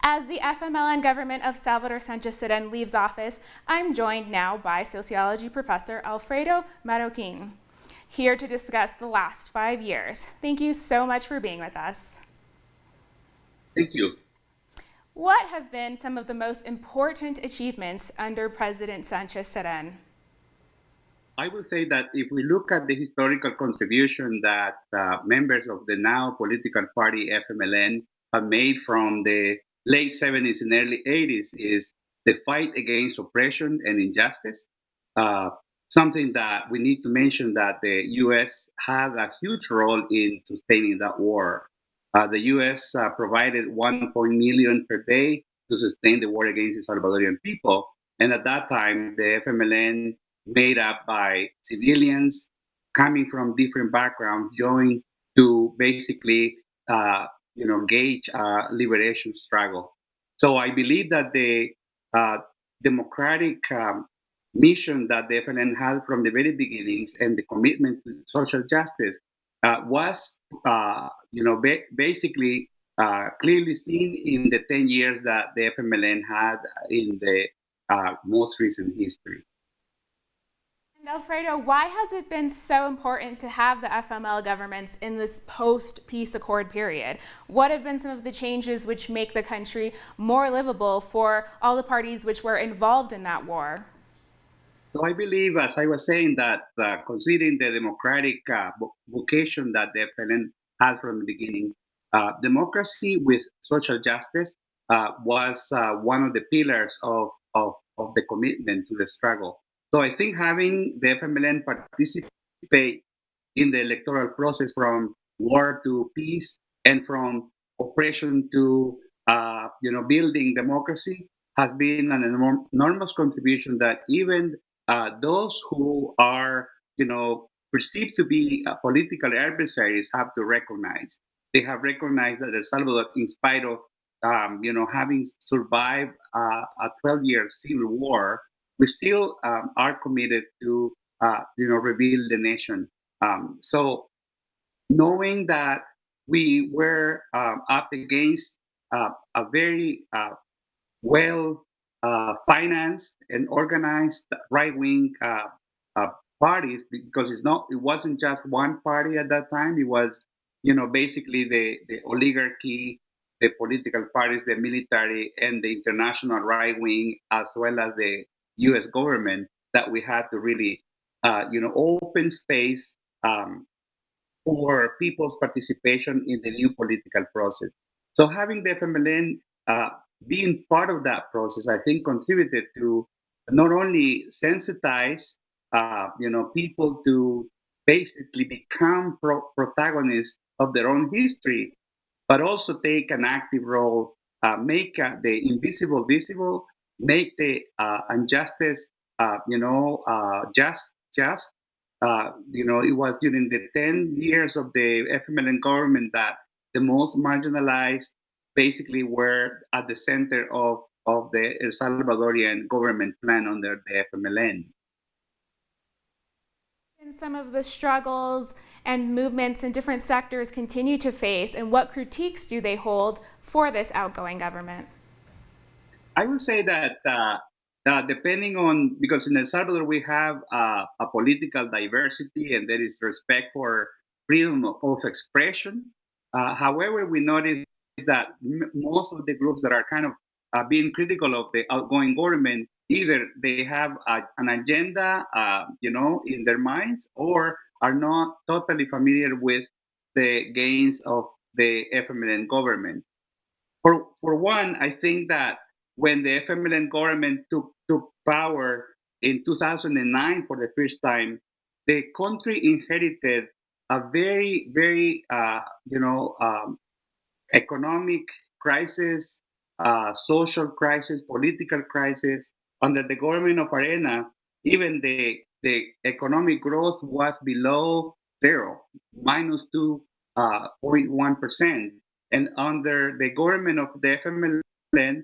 As the FMLN government of Salvador Sanchez Ceren leaves office, I'm joined now by sociology professor Alfredo Marroquin, here to discuss the last 5 years. Thank you so much for being with us. Thank you. What have been some of the most important achievements under President Sanchez Ceren? I would say that if we look at the historical contribution that members of the now political party FMLN have made from the late 70s and early 80s is the fight against oppression and injustice. Uh, Something that we need to mention that the U.S. had a huge role in sustaining that war. The U.S. Provided 1 million per day to sustain the war against the Salvadorian people. And at that time, the FMLN made up by civilians coming from different backgrounds joined to basically gauge a liberation struggle. So I believe that the uh, democratic mission that the FLN had from the very beginnings and the commitment to social justice was basically clearly seen in the 10 years that the FMLN had in the most recent history. And Alfredo, why has it been so important to have the FML governments in this post-peace accord period? What have been some of the changes which make the country more livable for all the parties which were involved in that war? So I believe, as I was saying, that considering the democratic vocation that the FLN had from the beginning, democracy with social justice was one of the pillars of the commitment to the struggle. So I think having the FMLN participate in the electoral process from war to peace and from oppression to building democracy has been an enormous contribution that even those who are perceived to be political adversaries have to recognize. They have recognized that El Salvador, in spite of having survived a 12-year civil war, we still are committed to rebuild the nation. So knowing that we were up against a very well financed and organized right wing uh, parties, because it wasn't just one party at that time. It was basically the oligarchy, the political parties, the military, and the international right wing, as well as the U.S. government, that we had to really open space for people's participation in the new political process. So having the FMLN being part of that process, I think contributed to not only sensitize people to basically become protagonists of their own history, but also take an active role, make the invisible visible, make the injustice, just. It was during the 10 years of the FMLN government that the most marginalized basically were at the center of the El Salvadorian government plan under the FMLN. And some of the struggles and movements in different sectors continue to face, and what critiques do they hold for this outgoing government? I would say that depending on, because in El Salvador we have a political diversity and there is respect for freedom of expression. However, we notice that most of the groups that are kind of being critical of the outgoing government, either they have an agenda, in their minds, or are not totally familiar with the gains of the FMLN government. For one, I think that when the FMLN government took power in 2009 for the first time, the country inherited a very, very, economic crisis, social crisis, political crisis. Under the government of Arena, even the economic growth was below zero, minus 2.1%. And under the government of the FMLN,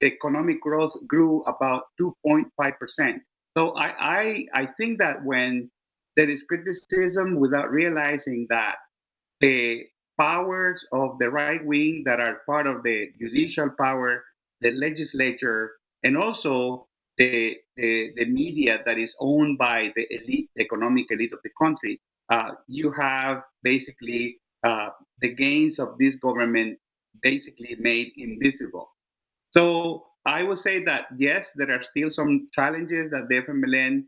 the economic growth grew about 2.5%. So I think that when there is criticism without realizing that the powers of the right wing that are part of the judicial power, the legislature, and also the media that is owned by the elite, economic elite of the country. You have basically the gains of this government basically made invisible. So I would say that yes, there are still some challenges that the FMLN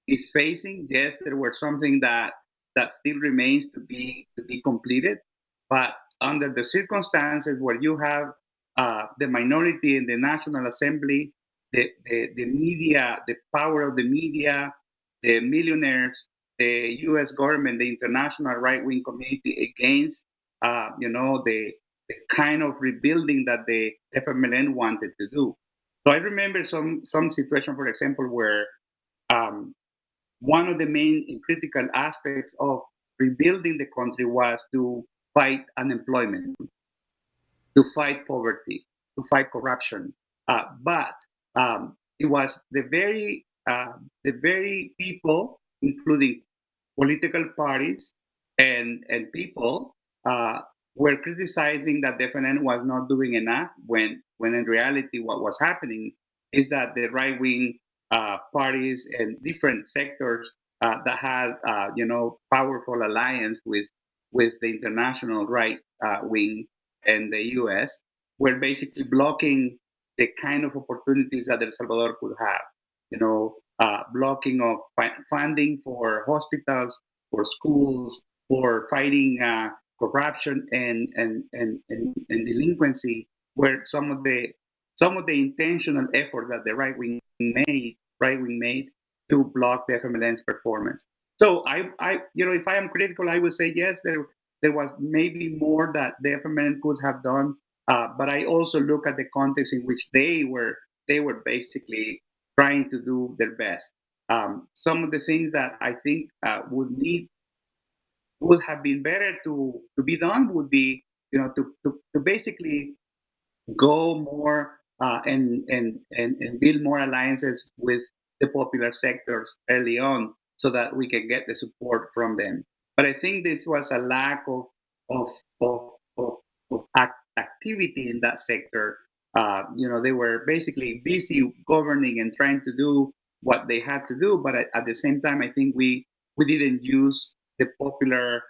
is facing. Yes, there were something that still remains to be completed, but under the circumstances where you have the minority in the National Assembly, the media, the power of the media, the millionaires, the U.S. government, the international right-wing community against, the kind of rebuilding that the FMLN wanted to do. So I remember some situation, for example, where um, one of the main and critical aspects of rebuilding the country was to fight unemployment, to fight poverty, to fight corruption. But it was the very people, including political parties and people, uh, were criticizing that the FNN was not doing enough. When in reality, what was happening is that the right wing parties and different sectors that had powerful alliance with the international right wing and the U.S. were basically blocking the kind of opportunities that El Salvador could have. Blocking of funding for hospitals, for schools, for fighting corruption and delinquency, were some of the intentional effort that the right wing made to block the FMLN's performance. So if I am critical, I would say yes, there was maybe more that the FMLN could have done, but I also look at the context in which they were basically trying to do their best. Some of the things that I think would have been better to be done would be, to basically go more and build more alliances with the popular sectors early on so that we can get the support from them. But I think this was a lack of of, of, of activity in that sector. They were basically busy governing and trying to do what they had to do, but at the same time, I think we didn't use the popular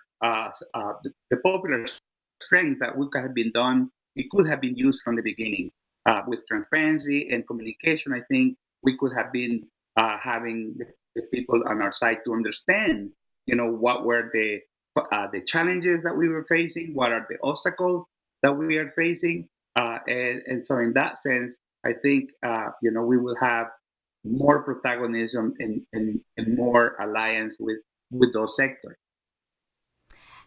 strength that would have been done. It could have been used from the beginning with transparency and communication. I think we could have been having the people on our side to understand, what were the challenges that we were facing, what are the obstacles that we are facing, and so in that sense, I think we will have more protagonism and more alliance with those sectors.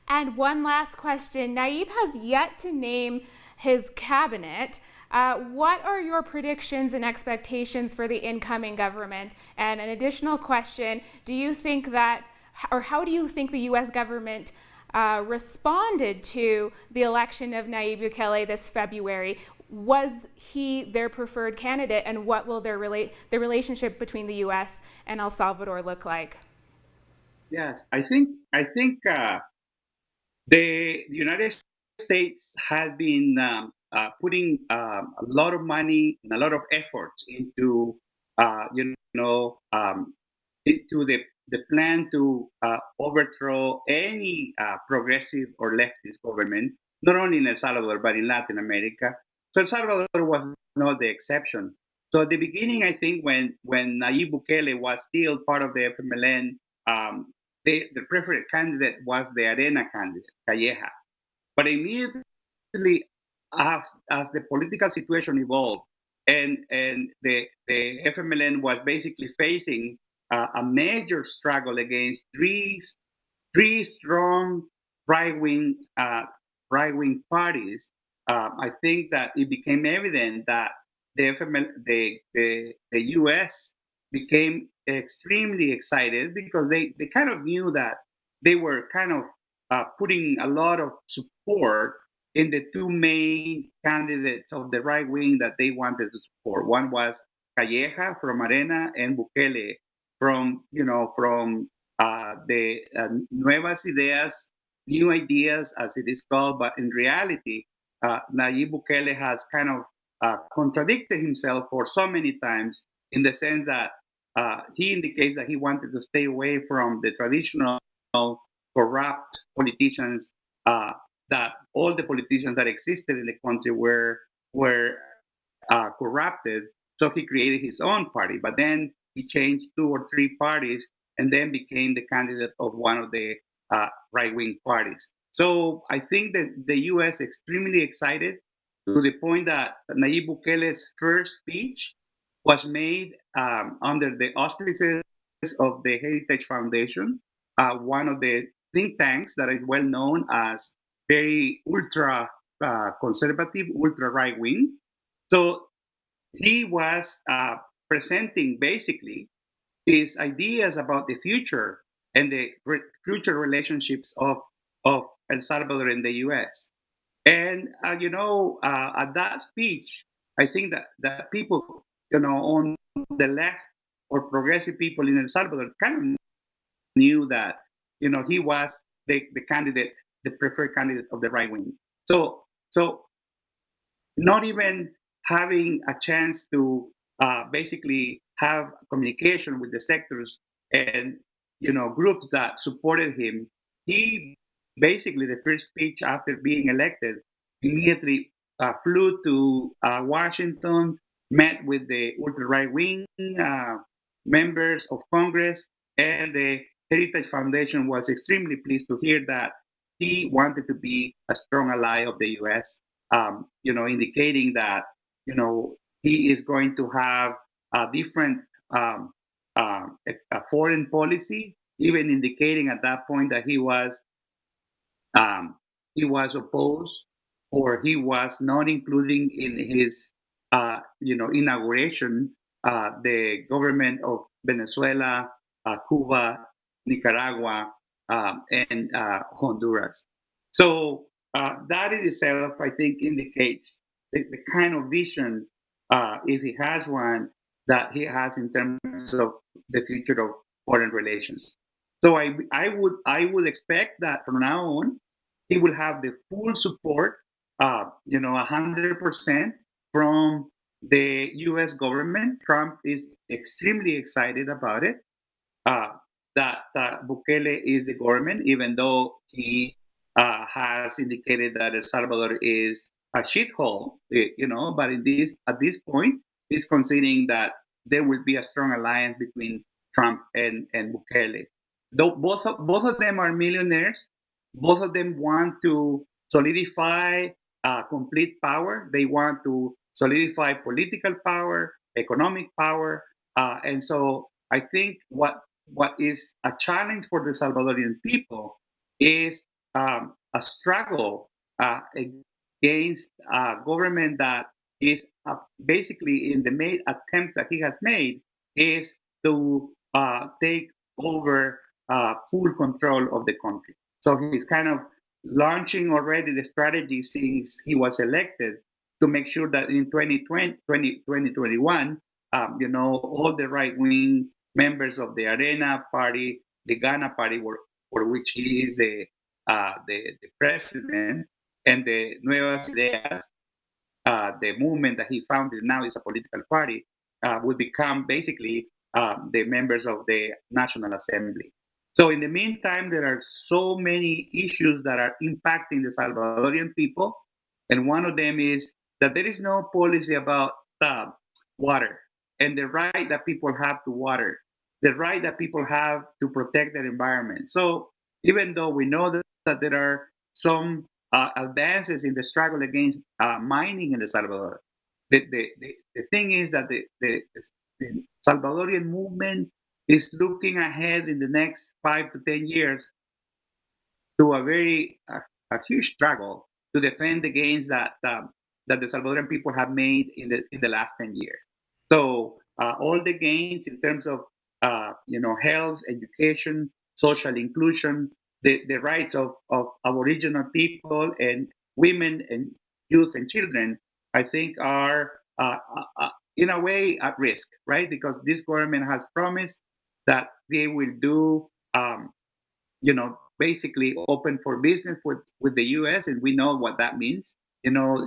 And one last question. Nayib has yet to name his cabinet. What are your predictions and expectations for the incoming government? And an additional question, do you think that, or how do you think the U.S. government responded to the election of Nayib Bukele this February? Was he their preferred candidate, and what will the relationship between the U.S. and El Salvador look like? Yes, I think the United States has been putting a lot of money and a lot of efforts into into the plan to overthrow any progressive or leftist government, not only in El Salvador but in Latin America. So El Salvador was not the exception. So at the beginning, I think when Nayib Bukele was still part of the FMLN, um, the preferred candidate was the Arena candidate, Calleja. But immediately as the political situation evolved and the FMLN was basically facing a major struggle against three strong right wing parties, I think that it became evident that the FML, the U.S. became extremely excited because they kind of knew that they were kind of putting a lot of support in the two main candidates of the right wing that they wanted to support. One was Calleja from Arena and Bukele from the Nuevas Ideas new ideas, as it is called, but in reality, Nayib Bukele has kind of contradicted himself for so many times in the sense that he indicates that he wanted to stay away from the traditional corrupt politicians, that all the politicians that existed in the country were corrupted. So he created his own party, but then he changed two or three parties and then became the candidate of one of the right-wing parties. So I think that the U.S. extremely excited to the point that Nayib Bukele's first speech was made under the auspices of the Heritage Foundation, one of the think tanks that is well known as very ultra conservative, ultra right wing. So he was presenting basically his ideas about the future and the future relationships of El Salvador and the U.S. And at that speech, I think that people, on the left or progressive people in El Salvador kind of knew that, he was the candidate, the preferred candidate of the right wing. So not even having a chance to basically have communication with the sectors and groups that supported him, he basically the first speech after being elected immediately flew to Washington, met with the ultra right wing members of Congress, and the Heritage Foundation was extremely pleased to hear that he wanted to be a strong ally of the U.S. Indicating that he is going to have a different a foreign policy, even indicating at that point that um, he was opposed or he was not including in his inauguration the government of Venezuela, Cuba, Nicaragua, and Honduras. So that in itself, I think, indicates the kind of vision, if he has one, that he has in terms of the future of foreign relations. So I would expect that from now on, he will have the full support, 100% from the U.S. government. Trump is extremely excited about it. Uh, that Bukele is the government, even though he has indicated that El Salvador is a shithole, But at this point, he's conceding that there will be a strong alliance between Trump and Bukele. Though both of them are millionaires, both of them want to solidify complete power. They want to solidify political power, economic power, and so I think what is a challenge for the Salvadorian people is a struggle against a government that is basically in the main attempts that he has made is to take over full control of the country. So he's kind of launching already the strategy since he was elected to make sure that in 2021, all the right wing members of the Arena Party, the Ghana Party, for which he is the president, and the Nuevas Ideas, the movement that he founded now is a political party, will become basically the members of the National Assembly. So in the meantime, there are so many issues that are impacting the Salvadorian people, and one of them is that there is no policy about water and the right that people have to water, the right that people have to protect their environment. So even though we know that there are some advances in the struggle against mining in El Salvador, the thing is that the Salvadorian movement is looking ahead in the next 5 to 10 years to a huge struggle to defend the gains that the Salvadoran people have made in the last 10 years. So all the gains in terms of health, education, social inclusion, the rights of Aboriginal people and women and youth and children, I think are in a way at risk, right? Because this government has promised that they will do, basically open for business with the U.S., and we know what that means.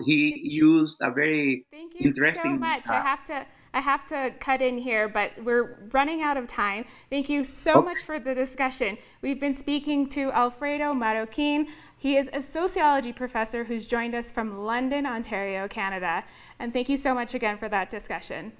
He used a very Thank you so interesting. much. I have to cut in here, but we're running out of time. Thank you so Okay. much for the discussion. We've been speaking to Alfredo Marroquin. He is a sociology professor who's joined us from London, Ontario, Canada. And thank you so much again for that discussion.